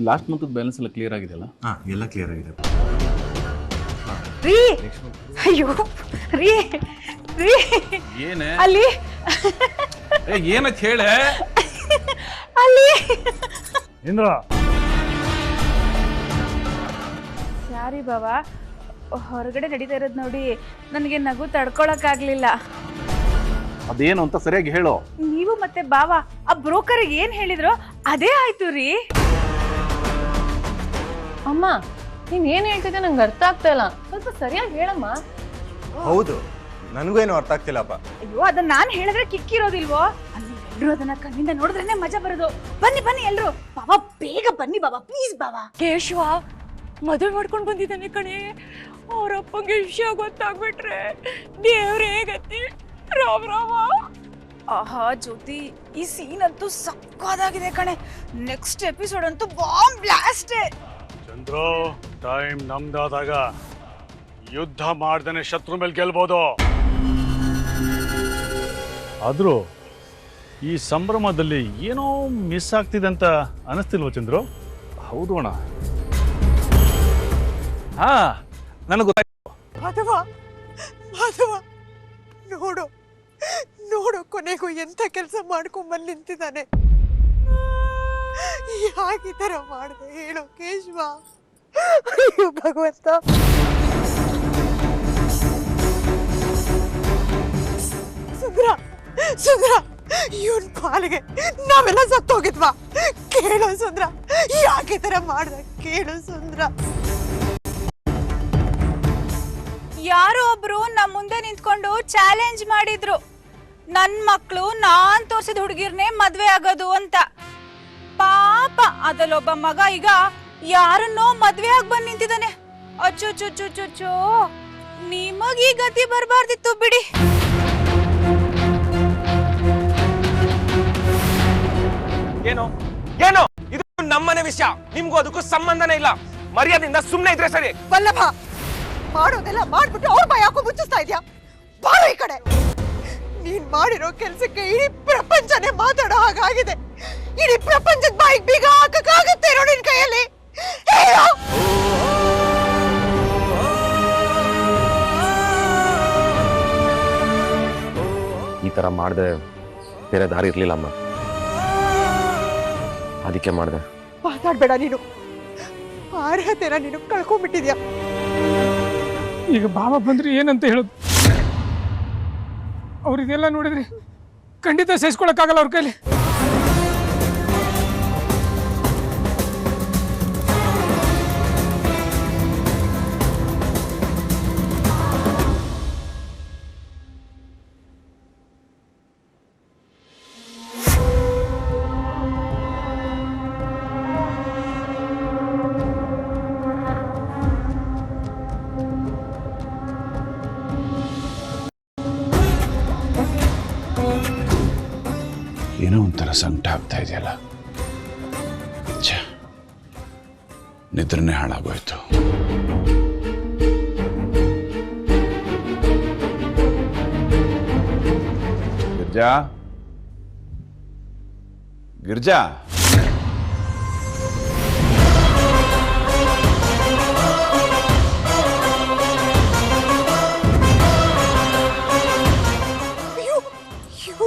Last month balance ಎಲ್ಲ clear ಆಗಿದೆಯಲ್ಲ? ಹಾಂ, ಎಲ್ಲ ಕ್ಲಿಯರ್ ಆಗಿದೆ. ರೀ ಅಯ್ಯೋ ರೀ ರೀ ಏನೇ ಅಲ್ಲಿ ಏನಂತ ಹೇಳೆ ಅಲ್ಲಿ ಇಂದ್ರ ಸಾರಿ ಬಾವಾ, ಹೊರಗಡೆ ನಡೀತಾ ಇರೋದು ನೋಡಿ ನನಗೆ ನಗು ತಡ್ಕೊಳಕ್ಕಾಗ್ಲಿಲ್ಲ. ಅದೇನು ಅಂತ ಸರಿಯಾಗಿ ಹೇಳು. ನೀವು ಮತ್ತೆ ಬಾವಾ ಆ ಬ್ರೋಕರ್ಗೆ ಏನ್ ಹೇಳಿದ್ರು ಅದೇ ಆಯ್ತು ರೀ. ಅಮ್ಮ ನೀನ್ ಏನ್ ಹೇಳ್ತಿದ್ದೆ ನಂಗೆ ಅರ್ಥ ಆಗ್ತಾ ಇಲ್ಲ, ಸ್ವಲ್ಪ ಸರಿಯಾಗಿ ಹೇಳಮ್ಮ. ಹೌದು, ನನಗೂ ಏನು ಅರ್ಥ ಆಗ್ತಿಲ್ಲಪ್ಪ. ಅಯ್ಯೋ ಅದನ್ನ ನಾನ್ ಹೇಳಿದ್ರೆ ಕಿಕ್ಕಿರೋದಿಲ್ವೋ? ಅಲ್ಲಿ ಎಲ್ರು ಅದನ್ನ ಕಣ್ಣಿಂದ ನೋಡಿದ್ರೇನೆ ಮಜಾ ಬರೋದು. ಬನ್ನಿ ಬನ್ನಿ ಎಲ್ರು, ಬಾಬಾ ಬೇಗ ಬನ್ನಿ ಬಾಬಾ, ಪ್ಲೀಸ್ ಬಾಬಾ. ಕೇಶವ ಮದುವೆ ಮಾಡ್ಕೊಂಡು ಬಂದಿದ್ದಾನೆ ಕಣೆ, ಅವ್ರ ಅಪ್ಪಂಗೆ ವಿಷಯ ಗೊತ್ತಾಗ್ಬಿಟ್ರೆ ದೇವ್ರೇ ಗತಿ. ರಾಮ್ ರಾಮ. ಆಹಾ ಜ್ಯೋತಿ, ಈ ಸೀನ್ ಅಂತೂ ಸಕ್ಕತ್ತಾಗಿದೆ ಕಣೆ. ನೆಕ್ಸ್ಟ್ ಎಪಿಸೋಡ್ ಅಂತೂ ಬಾಂಬ್ ಬ್ಲಾಸ್ಟ್. ಚಂದ್ರು, ಟೈಮ್ ನಮ್ದಾದಾಗ ಯುದ್ಧ ಮಾಡ್ದೇನೆ ಶತ್ರು ಮೇಲೆ ಗೆಲ್ಬೋದು. ಆದ್ರೂ ಈ ಸಂಭ್ರಮದಲ್ಲಿ ಏನೋ ಮಿಸ್ ಆಗ್ತಿದೆ ಅಂತ ಅನಿಸ್ತಿಲ್ವ ಚಂದ್ರು? ಹೌದು ಅಣ್ಣ. ಹಾ, ನನಗೆ ಗೊತ್ತಾಯ್ತು. ಮಾಧವ ಮಾಧವ, ನೋಡು ನೋಡು, ಕೊನೆಗೂ ಎಂತ ಕೆಲಸ ಮಾಡ್ಕೊಂಬಂದು ನಿಂತಿದ್ದಾನೆ. ಯಾಕೆ ಈ ಥರ ಮಾಡಿದೆ ಹೇಳು ಕೇಶವ? ಅಯ್ಯೋ ಭಗವಂತ. ಸುಂದ್ರ ಸುಂದ್ರ, ಇವನ್ ಪಾಲಿಗೆ ನಾವೆಲ್ಲ ಸತ್ತೋಗಿದ್ವಾ? ಕೇಳು ಸುಂದ್ರ, ಯಾಕೆ ಈ ಥರ ಮಾಡ್ದೆ ಕೇಳು ಸುಂದ್ರ. ಯಾರೋ ಒಬ್ರು ನಮ್ಮ ಮುಂದೆ ನಿಂತ್ಕೊಂಡು ಚಾಲೆಂಜ್ ಮಾಡಿದ್ರು, ನನ್ ಮಕ್ಳು ನಾನ್ ತೋರ್ಸಿದ ಹುಡುಗಿರ್ನೇ ಮದ್ವೆ ಆಗೋದು ಅಂತ. ಪಾಪ ಅದಲ್ಲೊಬ್ಬ ಮಗ ಈಗ ಯಾರನ್ನೋ ಮದ್ವೆ ಆಗಿ ಬಂದ್ ನಿಂತಿದ್ದಾನೆ. ಅಚ್ಚು ಚುಚ್ಚು ಚುಚ್ಚು, ನಿಮಗ್ ಈ ಗತಿ ಬರ್ಬಾರ್ದಿತ್ತು ಬಿಡಿ. ಏನು ಏನು ಇದು ನಮ್ಮನೆ ವಿಷಯ, ನಿಮ್ಗೂ ಅದಕ್ಕೂ ಸಂಬಂಧನೇ ಇಲ್ಲ. ಮರ್ಯಾದೆಯಿಂದ ಸುಮ್ಮನೆ ಇದ್ರೆ ಸರಿ. ವಲ್ಲಭ, ಮಾಡೋದೆಲ್ಲ ಮಾಡ್ಬಿಟ್ಟು ಅವ್ರ ಬಾಯ್ ಯಾಕೋ ಮುಚ್ಚಿಸ್ತಾ ಇದ್ಯಾ? ಬಾರೋ ಈ ಕಡೆ. ನೀನ್ ಮಾಡಿರೋ ಕೆಲ್ಸಕ್ಕೆ ಇಡೀ ಪ್ರಪಂಚನೇ ಮಾತಾಡೋ ಹಾಗಾಗಿದೆ. ಇಡೀ ಪ್ರಪಂಚದ ಬಾಯಿಗೆ ಬೀಗ ಹಾಕಕ್ಕಾಗತ್ತೆ ಇರೋ ನಿನ್ ಕೈಯಲ್ಲಿ? ಹೇಳು. ಈ ಥರ ಮಾಡಿದೆ, ಬೇರೆ ದಾರಿ ಇರಲಿಲ್ಲಮ್ಮ, ಅದಕ್ಕೆ ಮಾಡಿದೆ. ಮಾತಾಡ್ಬೇಡ ನೀನು, ಅರ್ಹತೆನ ನೀನು ಕಳ್ಕೊಂಡ್ಬಿಟ್ಟಿದ್ಯಾ. ಈಗ ಬಾಬಾ ಬಂದ್ರೆ ಏನಂತ ಹೇಳೋದು? ಅವ್ರಿದೆಲ್ಲ ನೋಡಿದ್ರೆ ಖಂಡಿತ ಸಹಿಸ್ಕೊಳಕ್ಕಾಗಲ್ಲ ಅವ್ರ ಕೈಲಿ. ಏನೋ ಒಂಥರ ಸಂಕಟ ಆಗ್ತಾ ಇದೆಯಲ್ಲ. ನಿದ್ರನೇ ಹಾಳಾಗೋಯ್ತು. ಗಿರ್ಜಾ, ಗಿರ್ಜಾ,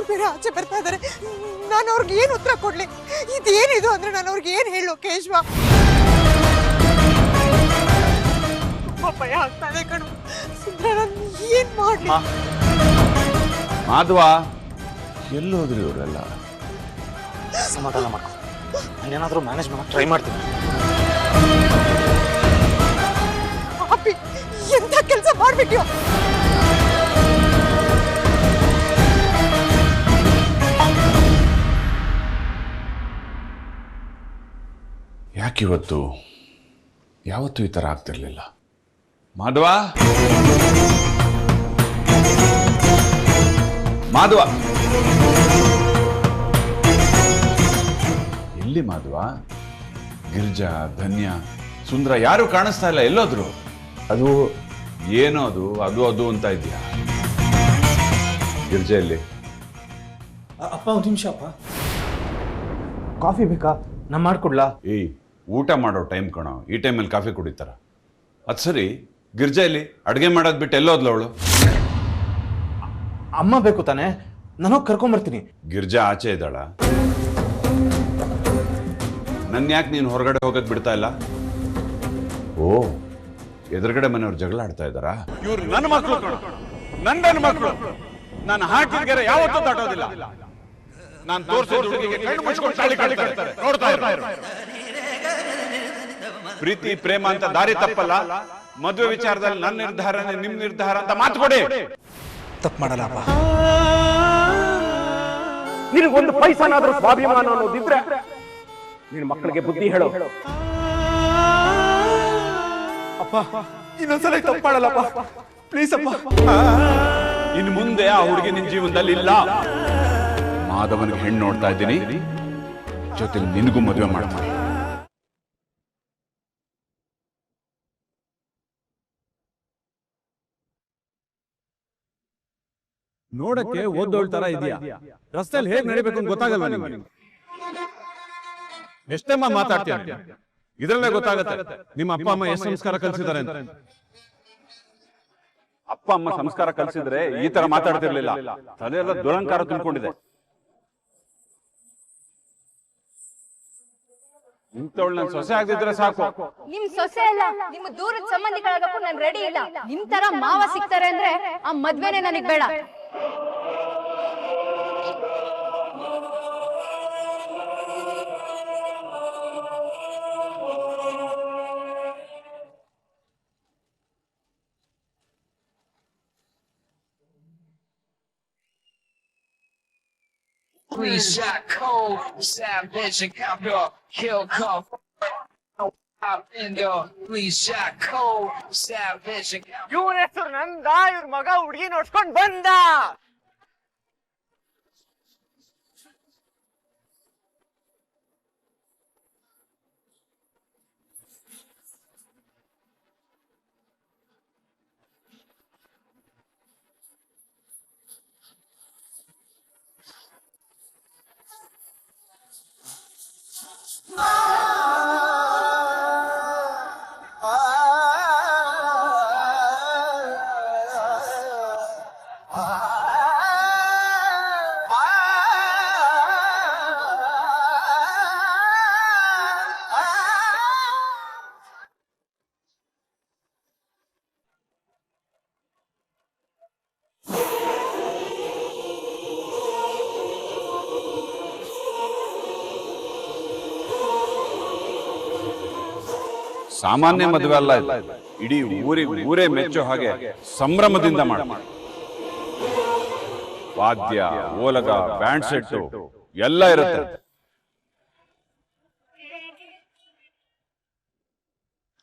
ಬೇರೆ ಆಚೆ ಬರ್ತಾ ಇದಾರೆ. ನಾನು ಅವ್ರಿಗೆ ಏನು ಉತ್ತರ ಕೊಡ್ಲಿ? ಇದೇನಿದು ಅಂದ್ರೆ ನಾನು ಅವ್ರಿಗೆ ಏನ್ ಹೇಳೋ ಕೇಶವ? ಭಯ ಆಗ್ತಾ ಇದೆ ಕಣು. ಸುಂದರ, ನಾನು ಏನ್ ಮಾಡ್ಲಿ? ಮಾಧವ, ಎಲ್ಲೋದ್ರಿ ಇವರೆಲ್ಲ? ಸಮಾಧಾನ ಮಾಡ್ಕೊ, ನಾನೇನಾದ್ರೂ ಮ್ಯಾನೇಜ್ ಮಾಡಕ್ ಟ್ರೈ ಮಾಡ್ತೀನಿ. ಪಾಪಿ, ಎಂತ ಕೆಲಸ ಮಾಡ್ಬಿಟ್ಯೋ? ಯಾಕಿವತ್ತು ಯಾವತ್ತೂ ಈ ಥರ ಆಗ್ತಿರ್ಲಿಲ್ಲ. ಮಾಧವ, ಮಾಧವ, ಎಲ್ಲಿ ಮಾಧವ? ಗಿರ್ಜಾ, ಧನ್ಯ, ಸುಂದರ ಯಾರು ಕಾಣಿಸ್ತಾ ಇಲ್ಲ, ಎಲ್ಲೋದ್ರು? ಅದು ಏನೋ ಅದು ಅದು ಅದು ಅಂತ ಇದೆಯಾ? ಗಿರ್ಜಾ ಎಲ್ಲಿ? ಅಪ್ಪ ಒಂದು ನಿಮಿಷ ಅಪ್ಪ, ಕಾಫಿ ಬೇಕಾ? ನಾ ಮಾಡ್ಕೊಡ್ಲಾ? ಏಯ್, ಊಟ ಮಾಡೋ ಟೈಮ್ ಕಣೋ, ಈ ಟೈಮಲ್ಲಿ ಕಾಫಿ ಕುಡಿತಾರ? ಅದು ಸರಿ, ಗಿರ್ಜಾಯಲ್ಲಿ ಅಡುಗೆ ಮಾಡೋದು ಬಿಟ್ಟು ಎಲ್ಲೋದ್ಲು ಅವಳು? ಅಮ್ಮ ಬೇಕು ತಾನೆ, ನಾನು ಕರ್ಕೊಂಬರ್ತೀನಿ. ಗಿರ್ಜಾ ಆಚೆ ಇದ್ದಾಳ? ನನ್ನ ಯಾಕೆ ನೀನು ಹೊರಗಡೆ ಹೋಗೋದು ಬಿಡ್ತಾ ಇಲ್ಲ? ಓ, ಎದುರುಗಡೆ ಮನೆಯವ್ರು ಜಗಳ ಆಡ್ತಾ ಇದ್ದಾರಾ? ಇವ್ರು ನನ್ನ ಮಕ್ಕಳು ಕಣೋ, ನನ್ನ ಮಕ್ಕಳು. ನಾನು ಹಾಕಿದ್ಗೆರೆ ಯಾವತ್ತೂ ದಾಟೋದಿಲ್ಲ. ನಾನು ತೋರಿಸಿದ ಹುಡುಗಿಗೆ ಕಣ್ಣು ಮುಚ್ಕೊಂಡು ತಾಳಿ ಕಟ್ತಾರೆ. ನೋಡ್ತಾ ಇರು. ಪ್ರೀತಿ ಪ್ರೇಮ ಅಂತ ದಾರಿ ತಪ್ಪಲ್ಲ. ಮದುವೆ ವಿಚಾರದಲ್ಲಿ ನನ್ನ ನಿರ್ಧಾರ ನಿಮ್ ನಿರ್ಧಾರ ಅಂತ ಮಾತು ಕೊಡಿ. ತಪ್ಪು ಮಾಡಲ್ಲಪ್ಪ. ನಿನಗೊಂದು ಪೈಸನಾದ್ರೂ ಸ್ವಾಭಿಮಾನ ಅನ್ನೋದಿದ್ರೆ ನಿನ್ನ ಮಕ್ಕಳಿಗೆ ಬುದ್ಧಿ ಹೇಳು. ಅಪ್ಪ, ಇನ್ನೊಂದ್ಸಲ ತಪ್ಪು ಮಾಡಲ್ಲಪ್ಪ, ಪ್ಲೀಸ್ ಅಪ್ಪ. ಇನ್ನು ಮುಂದೆ ಆ ಹುಡುಗಿ ನಿನ್ ಜೀವನದಲ್ಲಿ ಇಲ್ಲ. ಮಾಧವನಿಗೆ ಹೆಣ್ಣು ನೋಡ್ತಾ ಇದ್ದೀನಿ, ಜೊತೆಲಿ ನಿನಗೂ ಮದುವೆ ಮಾಡ್ತೀನಿ. ನೋಡಕ್ಕೆ ಓದೋಳ್ ತರ ಇದೆಯಾ? ರಸ್ತೆಯಲ್ಲಿ ಹೇಗ್ ನಡಿಬೇಕು ಅಂತ ಗೊತ್ತಾಗಲ್ವಾ ನಿಮ್ಗೆ? ಎಷ್ಟೆಮ್ಮ ಮಾತಾಡ್ತೀಯ? ಇದ್ರಲ್ಲೇ ಗೊತ್ತಾಗತ್ತೆ ನಿಮ್ಮ ಅಪ್ಪ ಅಮ್ಮ ಎಷ್ಟು ಸಂಸ್ಕಾರ ಕಲಿಸಿದ್ದಾರೆ ಅಂತ. ಅಪ್ಪ ಅಮ್ಮ ಸಂಸ್ಕಾರ ಕಲಿಸಿದ್ರೆ ಈ ತರ ಮಾತಾಡ್ತಿರ್ಲಿಲ್ಲ. ತಲೆಯೆಲ್ಲ ದುರಂಕಾರ ತುಂಬಿಕೊಂಡಿದೆ. ಇಂಥವಳು ನನ್ನ ಸೊಸೆ ಆಗದಿದ್ರೆ ಸಾಕು. ನಿಮ್ ಸೊಸೆ ಅಲ್ಲ, ನಿಮ್ಮ ದೂರದ ಸಂಬಂಧಿಗಳಾಗಕ್ಕೂ ನಾನು ರೆಡಿ ಇಲ್ಲ. ನಿಮ್ ತರ ಮಾವ ಸಿಗ್ತಾರೆ ಅಂದ್ರೆ ಆ ಮದ್ವೆನೆ ನನಗ್ ಬೇಡ. Please shot cold, savage and cowboy, kill cuff. Please shot cold, savage and cowboy. ಇವನ ಹೆಸರು ನಂದ, ಇವ್ರ ಮಗ ಹುಡುಗಿ ನೋಡ್ಕೊಂಡ್ ಬಂದ. ಸಾಮಾನ್ಯ ಮದುವೆ ಅಲ್ಲ ಇದು. ಇಡೀ ಊರೇ ಮೆಚ್ಚೋ ಹಾಗೆ ಸಂಭ್ರಮದಿಂದ ಮಾಡ. ವಾದ್ಯ, ಓಲಗ, ಬ್ಯಾಂಡ್ ಸೆಟ್ ಎಲ್ಲ ಇರುತ್ತೆ.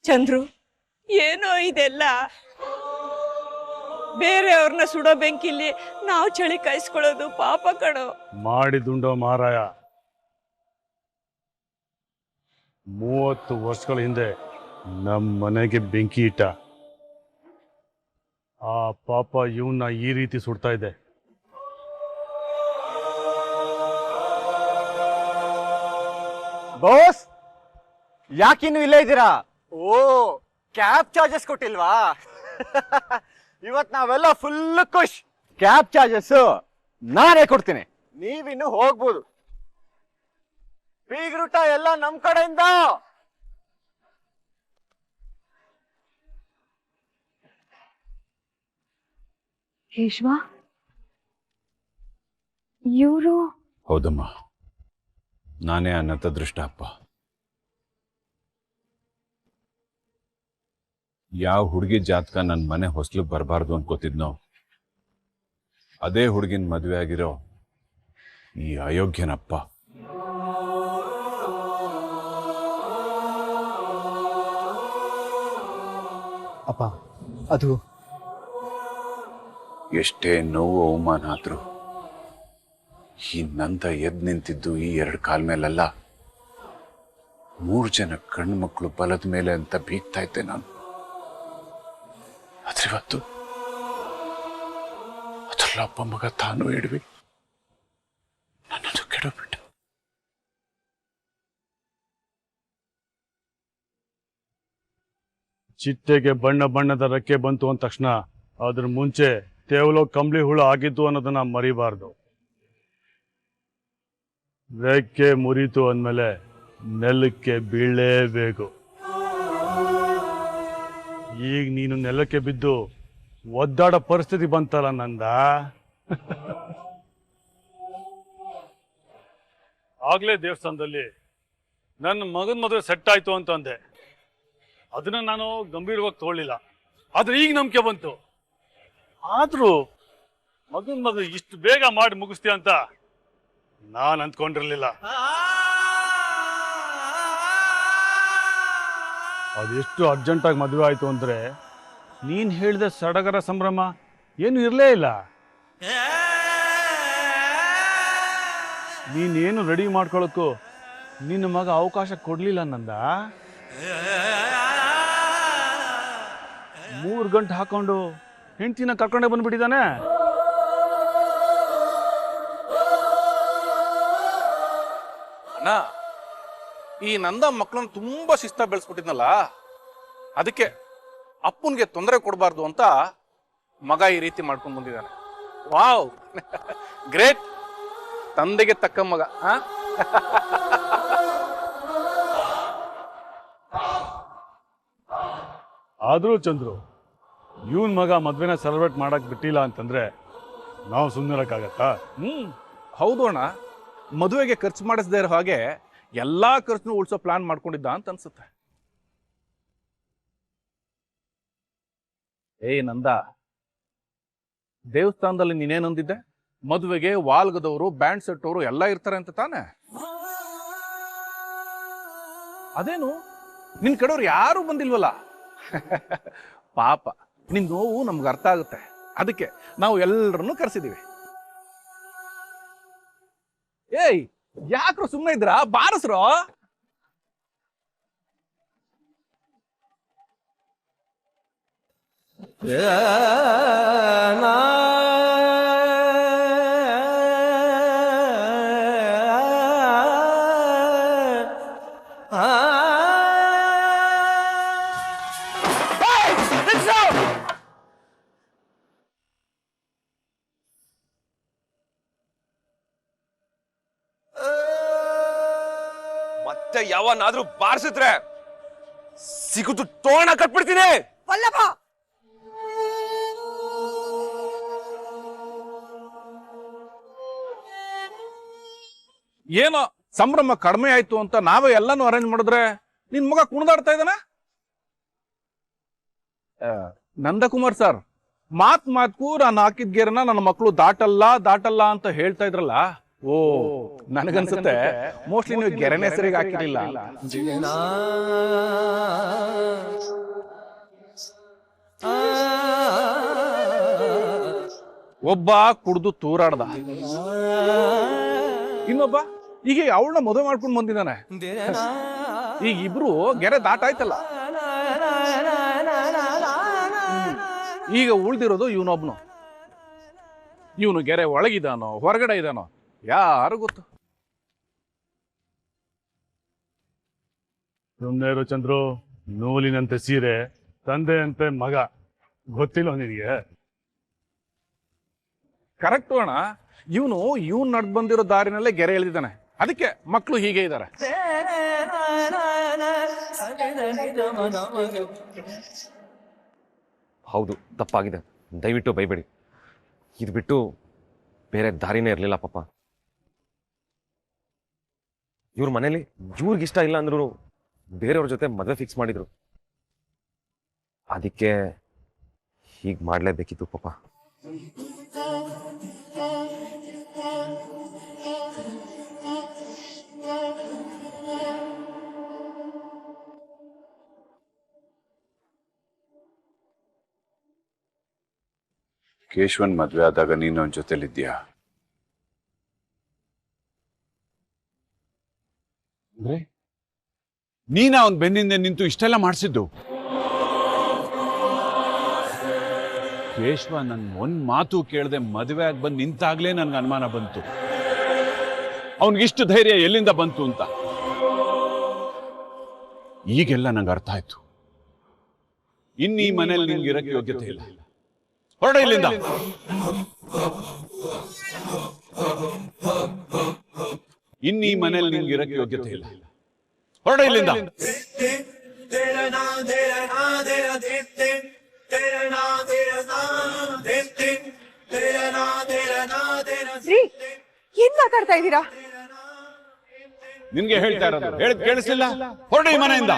ಚಂದ್ರು, ಏನೋ ಇದೆಲ್ಲ? ಬೇರೆಯವ್ರನ್ನ ಸುಡೋ ಬೆಂಕಿಲಿ ನಾವು ಚಳಿ ಕಾಯಿಸ್ಕೊಳ್ಳೋದು ಪಾಪ ಕಣೋ. ಮಾಡಿದುಂಡೋ ಮಾರಾಯ. 30 ವರ್ಷಗಳ ಹಿಂದೆ ನಮ್ಮ ಮನೆಗೆ ಬೆಂಕಿ ಇಟ್ಟ ಆ ಪಾಪ ಇವನ್ನ ಈ ರೀತಿ ಸುಡ್ತಾ ಇದೆ. ಬಾಸ್, ಯಾಕಿನ್ನು ಇಲ್ಲೇ ಇದ್ದೀರಾ? ಓ, ಕ್ಯಾಬ್ ಚಾರ್ಜಸ್ ಕೊಟ್ಟಿಲ್ವಾ? ಇವತ್ ನಾವೆಲ್ಲ ಫುಲ್ ಖುಷ್. ಕ್ಯಾಬ್ ಚಾರ್ಜಸ್ ನಾನೇ ಕೊಡ್ತೀನಿ, ನೀವಿನ್ನು ಹೋಗ್ಬೋದು. ಬೀಗ್ರೂಟ ಎಲ್ಲ ನಮ್ ಕಡೆಯಿಂದ. ಕೇಶವ, ಇವರು? ಹೌದಮ್ಮ, ನಾನೇ ಅನ್ನತದೃಷ್ಟ ಅಪ್ಪ. ಯಾವ ಹುಡುಗಿ ಜಾತಕ ನನ್ನ ಮನೆ ಹೊಸ್ಲು ಬರಬಾರ್ದು ಅನ್ಕೋತಿದ್ನೋ, ಅದೇ ಹುಡುಗಿನ ಮದುವೆ ಆಗಿರೋ ಈ ಅಯೋಗ್ಯನಪ್ಪ. ಅಪ್ಪ, ಅದು ಎಷ್ಟೇ ನೋವು ಅವಮಾನ ಆದ್ರೂ ಈ ನಂತ ಎದ್ದು ನಿಂತಿದ್ದು ಈ 2 ಕಾಲ ಮೇಲಲ್ಲ, 3 ಜನ ಕಣ್ಣು ಮಕ್ಕಳು ಬಲದ ಮೇಲೆ ಅಂತ ಬೀಗ್ತಾ ಇದ್ದೆ ನಾನು. ಆದ್ರೆ ಇವತ್ತು ಅದೆಲ್ಲ ಅಪ್ಪ ಮಗ ತಾನು ಎಡವಿ ನನ್ನನ್ನು ಕೆಡಬಿಟ್ಟು. ಚಿಟ್ಟೆಗೆ ಬಣ್ಣ ಬಣ್ಣದ ರೆಕ್ಕೆ ಬಂತು ಅಂದ ತಕ್ಷಣ ಅದ್ರ ಮುಂಚೆ ಕೇವಲ ಕಂಬಳಿ ಹುಳು ಆಗಿತ್ತು ಅನ್ನೋದನ್ನ ಮರಿಬಾರ್ದು. ರೆಕ್ಕೆ ಮುರಿತು ಅಂದಮೇಲೆ ನೆಲಕ್ಕೆ ಬೀಳಲೇಬೇಕು. ಈಗ ನೀನು ನೆಲಕ್ಕೆ ಬಿದ್ದು ಒದ್ದಾಡೋ ಪರಿಸ್ಥಿತಿ ಬಂತಲ್ಲ ನಂದ. ಆಗ್ಲೇ ದೇವಸ್ಥಾನದಲ್ಲಿ ನನ್ನ ಮಗನ ಮದುವೆ ಸೆಟ್ ಆಯ್ತು ಅಂತಂದೆ. ಅದನ್ನ ನಾನು ಗಂಭೀರವಾಗಿ ತಗೊಳ್ಳಿಲ್ಲ. ಆದ್ರೆ ಈಗ ನಂಬಿಕೆ ಬಂತು. ಆದ್ರೂ ಮಗನ ಮದುವೆ ಇಷ್ಟು ಬೇಗ ಮಾಡಿ ಮುಗಿಸ್ತೀಯ ಅಂತ ನಾನು ಅಂದ್ಕೊಂಡಿರ್ಲಿಲ್ಲ. ಅದೆಷ್ಟು ಅರ್ಜೆಂಟಾಗಿ ಮದುವೆ ಆಯ್ತು ಅಂದ್ರೆ ನೀನ್ ಹೇಳಿದ ಸಡಗರ ಸಂಭ್ರಮ ಏನು ಇರಲೇ ಇಲ್ಲ. ನೀನೇನು ರೆಡಿ ಮಾಡ್ಕೊಳಕ್ಕೂ ನಿನ್ನ ಮಗ ಅವಕಾಶ ಕೊಡ್ಲಿಲ್ಲ ನಂದ. 3 ಗಂಟೆ ಹಾಕೊಂಡು ಹೆಂಡತಿನ ಕರ್ಕೊಂಡೇ ಬಂದ್ಬಿಟ್ಟಿದ್ದಾನೆ. ಅಣ್ಣ, ಈ ನಂದ ಮಕ್ಕಳನ್ನ ತುಂಬಾ ಶಿಸ್ತ ಬೆಳೆಸ್ಬಿಟ್ಟಿದ್ನಲ್ಲ, ಅದಕ್ಕೆ ಅಪ್ಪನ್ಗೆ ತೊಂದರೆ ಕೊಡಬಾರ್ದು ಅಂತ ಮಗ ಈ ರೀತಿ ಮಾಡ್ಕೊಂಡು ಬಂದಿದ್ದಾನೆ. Wow, great. ತಂದೆಗೆ ತಕ್ಕ ಮಗ. ಆದ್ರೂ ಚಂದ್ರು, ಇವನ್ ಮಗ ಮದ್ವೆನ ಸೆಲೆಬ್ರೇಟ್ ಮಾಡಕ್ ಬಿಟ್ಟಿಲ್ಲ ಅಂತಂದ್ರೆ ನಾವು ಸುಮ್ಮನಿರಕ್ಕಾಗತ್ತಾ? ಹೌದು ಅಣ್ಣ, ಮದುವೆಗೆ ಖರ್ಚು ಮಾಡಿಸದೇ ಇರೋ ಹಾಗೆ ಎಲ್ಲಾ ಖರ್ಚು ಉಳಿಸೋ ಪ್ಲಾನ್ ಮಾಡ್ಕೊಂಡಿದ್ದ ಅಂತ ಅನ್ಸುತ್ತೆ. ನಂದ, ದೇವಸ್ಥಾನದಲ್ಲಿ ನೀನೇನಂದಿದ್ದೆ? ಮದುವೆಗೆ ವಾಲ್ಗದವರು, ಬ್ಯಾಂಡ್ ಸೆಟ್ ಅವರು ಎಲ್ಲ ಇರ್ತಾರೆ ಅಂತ ತಾನೆ? ಅದೇನು ನಿನ್ ಕಡೆಯವ್ರು ಯಾರು ಬಂದಿಲ್ವಲ್ಲ? ಪಾಪ, ನಿನ್ ನೋವು ನಮ್ಗೆ ಅರ್ಥ ಆಗುತ್ತೆ. ಅದಕ್ಕೆ ನಾವು ಎಲ್ಲರನ್ನೂ ಕರೆಸಿದೀವಿ. ಯಾಕ್ರು ಸುಮ್ಮನೆ ಇದ್ರ? ಬಾರಸ್ರೋ. ಮತ್ತೆ ಯಾವನಾದ್ರೂ ಬಾರಿಸಿದ್ರೆ ಸಿಗುದು ತೋಣ ಕಟ್ಬಿಡ್ತೀನಿ. ವಲ್ಲಭ, ಏನೋ ಸಂಭ್ರಮ ಕಡಿಮೆ ಆಯ್ತು ಅಂತ ನಾವೇ ಎಲ್ಲಾನು ಅರೇಂಜ್ ಮಾಡಿದ್ರೆ ನಿನ್ ಮಗ ಕುಣಿದಾಡ್ತಾ ಇದ್ದಾನೆ. ನಂದಕುಮಾರ್ ಸರ್, ಮಾತ್ಗೂ ನಾನು ಹಾಕಿದ ಗೆರನ ನನ್ನ ಮಕ್ಕಳು ದಾಟಲ್ಲ ಅಂತ ಹೇಳ್ತಾ ಇದ್ರಲ್ಲ. ಓ, ನನಗನ್ಸುತ್ತೆ ಮೋಸ್ಟ್ಲಿ ನೀವು ಗೆರೆನ ಹೆಸರಿಗೆ ಹಾಕಿರಲಿಲ್ಲ. ಒಬ್ಬ ಕುಡ್ದು ತೂರಾಡ್ದ, ಇನ್ನೊಬ್ಬ ಈಗ ಅವಳನ್ನ ಮದುವೆ ಮಾಡ್ಕೊಂಡು ಬಂದಿದ್ದಾನೆ. ಈಗ ಇಬ್ರು ಗೆರೆ ದಾಟಾಯ್ತಲ್ಲ. ಈಗ ಉಳ್ದಿರೋದು ಇವನೊಬ್ನು. ಇವನು ಗೆರೆ ಒಳಗಿದಾನೋ ಹೊರಗಡೆ ಇದಾನೋ ಯಾರು ಗೊತ್ತು? ಸುಮ್ಮನೆ ಇರು ಚಂದ್ರು. ನೂಲಿನಂತೆ ಸೀರೆ, ತಂದೆಯಂತೆ ಮಗ, ಗೊತ್ತಿಲ್ಲ ನಿನಗೆ? ಕರೆಕ್ಟ್ ಅಣ್ಣ. ಇವನ್ ನಡ್ ಬಂದಿರೋ ದಾರಿನಲ್ಲೇ ಗೆರೆ ಎಳೆದಿದ್ದಾನೆ. ಅದಕ್ಕೆ ಮಕ್ಕಳು ಹೀಗೆ ಇದ್ದಾರೆ. ಹೌದು, ತಪ್ಪಾಗಿದೆ. ದಯವಿಟ್ಟು ಬೈಬೇಡಿ. ಇದು ಬಿಟ್ಟು ಬೇರೆ ದಾರಿನೇ ಇರಲಿಲ್ಲ ಪಾಪ. ಇವ್ರ ಮನೇಲಿ ಇವ್ರಿಗಿಷ್ಟ ಇಲ್ಲ ಅಂದ್ರೂ ಬೇರೆಯವ್ರ ಜೊತೆ ಮದುವೆ ಫಿಕ್ಸ್ ಮಾಡಿದ್ರು. ಅದಕ್ಕೆ ಹೀಗೆ ಮಾಡಲೇಬೇಕಿತ್ತು ಪಾಪ. ಕೇಶವನ್ ಮದ್ವೆ ಆದಾಗ ನೀನು ಅವನ ಜೊತೆಲಿದ್ಯಾ? ಅಂದ್ರೆ ನೀನ ಅವನ್ ಬೆನ್ನಿಂದ ನಿಂತು ಇಷ್ಟೆಲ್ಲ ಮಾಡಿಸಿದ್ದು? ಕೇಶವ ನನ್ ಒಂದ್ ಮಾತು ಕೇಳದೆ ಮದುವೆ ಆಗಿ ಬಂದು ನಿಂತಾಗ್ಲೇ ನನ್ಗೆ ಅನುಮಾನ ಬಂತು, ಅವನಿಗಿಷ್ಟು ಧೈರ್ಯ ಎಲ್ಲಿಂದ ಬಂತು ಅಂತ. ಈಗೆಲ್ಲ ನಂಗೆ ಅರ್ಥ ಆಯ್ತು. ಇನ್ನೀ ಮನೇಲಿ ನಿನ್ಗೆ ಇರಕ್ಕೆ ಯೋಗ್ಯತೆ ಇಲ್ಲ. ಹೊರಡ ಇಲ್ಲಿಂದ. ಇನ್ನೀ ಮನೇಲಿ ನಿನ್ಗೆ ಇರಕ್ಕೆ ಯೋಗ್ಯತೆ ಇಲ್ಲ. ಹೊರಡ ಇಲ್ಲಿಂದ. ರೀ ಏನ್ ಮಾತಾಡ್ತಾ ಇದ್ದೀರಾ? ನಿನ್ಗೆ ಹೇಳ್ತಾ ಇರೋದು ಹೇಳಿದ್ ಕೇಳಿಸ್ಲಿಲ್ಲ? ಹೊರಡ ಈ ಮನೆಯಿಂದ.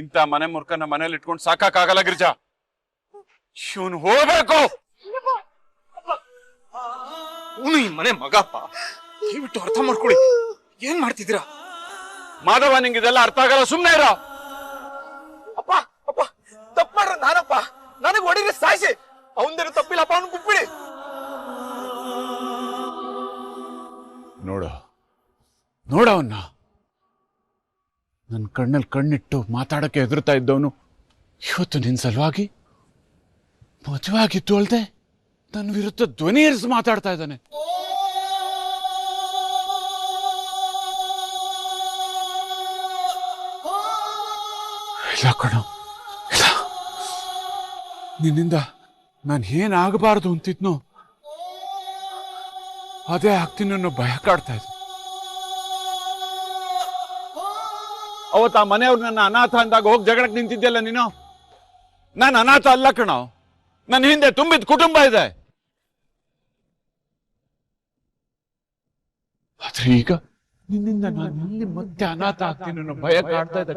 ಇಂಥ ಮನೆ ಮುರ್ಕನ್ನ ಮನೇಲಿ ಇಟ್ಕೊಂಡು ಸಾಕಾಗಲ್ಲ ಗಿರಿಜಾ. ಇವನು ಹೋಗ್ಬೇಕು. ಅವನು ಈ ಮನೆ ಮಗಪ್ಪ, ದಯವಿಟ್ಟು ಅರ್ಥ ಮಾಡ್ಕೊಳ್ಳಿ. ಏನ್ ಮಾಡ್ತಿದ್ದೀರಾ? ಮಾಧವ, ನಿಂಗೆ ಇದೆಲ್ಲ ಅರ್ಥ ಆಗಲ್ಲ, ಸುಮ್ನೆ ಇರೋ. ಅಪ್ಪ ಅಪ್ಪ ತಪ್ಪು ಮಾಡ್ರ ನಾನಪ್ಪ, ನನಗೆ ಹೊಡಿದ್ರೆ ಸಾಯಿಸಿ. ಅವನದೇನು ತಪ್ಪಿಲ್ಲಪ್ಪ, ಅವನು ಬಿಟ್ಬಿಡಿ. ನೋಡವನ್ನ ನನ್ನ ಕಣ್ಣಲ್ಲಿ ಕಣ್ಣಿಟ್ಟು ಮಾತಾಡಕ್ಕೆ ಹೆದರ್ತಾ ಇದ್ದವನು ಇವತ್ತು ನಿನ್ ಸಲುವಾಗಿ ಮದುವೆ ಆಗಿತ್ತು ಅಲ್ದೆ ನನ್ನ ವಿರುದ್ಧ ಧ್ವನಿ ಏರಿಸಿ ಮಾತಾಡ್ತಾ ಇದ್ದಾನೆ. ಇಲ್ಲ ಕಣೋ, ಇಲ್ಲ. ನಿನ್ನಿಂದ ನಾನು ಏನಾಗಬಾರದು ಅಂತಿದ್ನೋ ಅದೇ ಆಗ್ತೀನಿ ಅನ್ನೋ ಭಯ ಕಾಡ್ತಾ ಇದ್ದೆ. ಅವತ್ತು ಆ ಮನೆಯವ್ರು ನನ್ನ ಅನಾಥ ಅಂದಾಗ ಹೋಗಿ ಜಗಳಕ್ಕೆ ನಿಂತಿದ್ದೆಲ್ಲ ನೀನು. ನಾನು ಅನಾಥ ಅಲ್ಲ ಕಣೋ, ನನ್ನ ಹಿಂದೆ ತುಂಬಿದ ಕುಟುಂಬ ಇದೆ. ಆದ್ರೆ ಈಗ ನಿನ್ನಿಂದ ನಾನು ಎಲ್ಲಿ ಮತ್ತೆ ಅನಾಥ ಆಗ್ತೀನಿ ಅನ್ನೋ ಭಯ ಕಾಡ್ತಾ ಇದೆ.